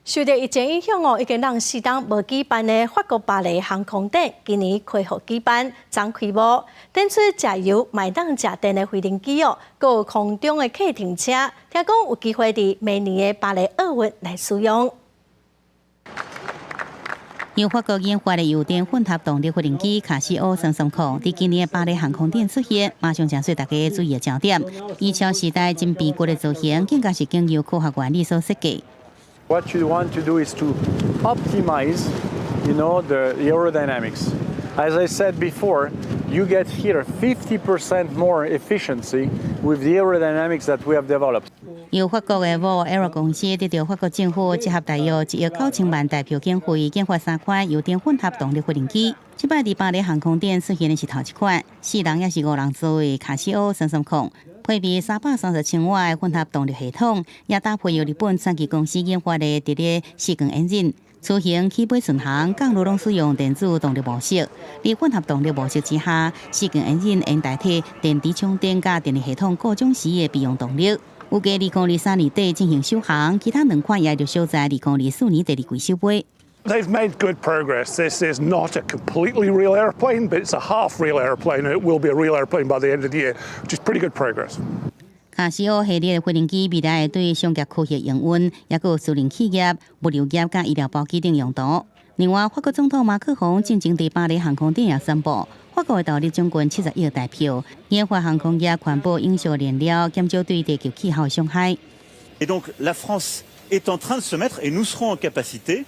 受到疫情影响已经让4档无举办的法国巴黎航空展今年恢复举办，展开幕，展出加油卖当食电的飞行机还有空中的客停车，听讲有机会伫明年的巴黎奥运来使用。 由法国研发的油电混合动力飞行机卡西欧330，在今年的巴黎航空展出现，马上成为大家注意的焦点。以超时代真美国的造型，更加是经由科学原理所设计。What you want to do is to optimize, the aerodynamics. As I said before, you get here 50% more efficiency with the aerodynamics that we have developed. 由法国的 Vol Aero 公司得到法国政府集合大约1亿9千万台票经费，研发3款油电混合动力飞行机。这摆伫巴黎航空展出现的是头一款，4人也是5人座的卡西欧330，配备330千瓦的混合动力系统，也搭配由日本传奇公司研发的直列四缸 engine。 出行起飞顺航，降落拢使用电子动力模式。在混合动力模式之下，四缸 engine 能代替电池充电加电力系统各种时的备用动力。预计2023年底进行首航，其他2款也就小在2024年第2季首飞。 They've made good progress. This is not a completely real airplane, but it's a half real airplane, and it will be a real airplane by the end of the year, which is pretty good progress. 卡西欧系列的飞行机未来会对商业科学营运，也有私人企业、物流业甲医疗保机等用途。另外，法国总统马克宏进前伫巴黎航空展也宣布，法国会投入将近70亿台票，研发航空业环保有效燃料，减少对地球气候伤害。Et donc la France est en train de se mettre, et nous serons en capacité,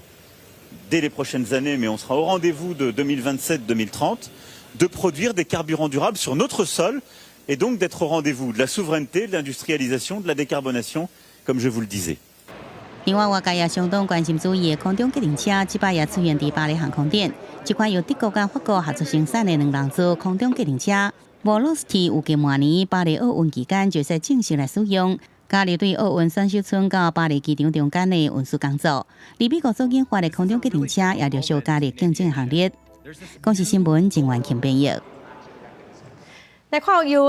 dès les prochaines années, mais on sera au rendez-vous de 2027-2030, de produire des carburants durables sur notre sol. Et donc d'être au rendez-vous de la souveraineté, de l'industrialisation, de la décarbonation, comme je vous le disais. 另外，外界也相当关心注意的空中客停车，这摆也出现在巴黎航空展。这款由德国甲法国合作生产的2人座空中客停车 ，Velocity 预计明年巴黎奥运期间就会正式来使用，加入对奥运选手村到巴黎机场中间的运输工作。而美国所研发的空中客停车也陆续加入竞争行列。公视新闻郑元庆编译。来看有。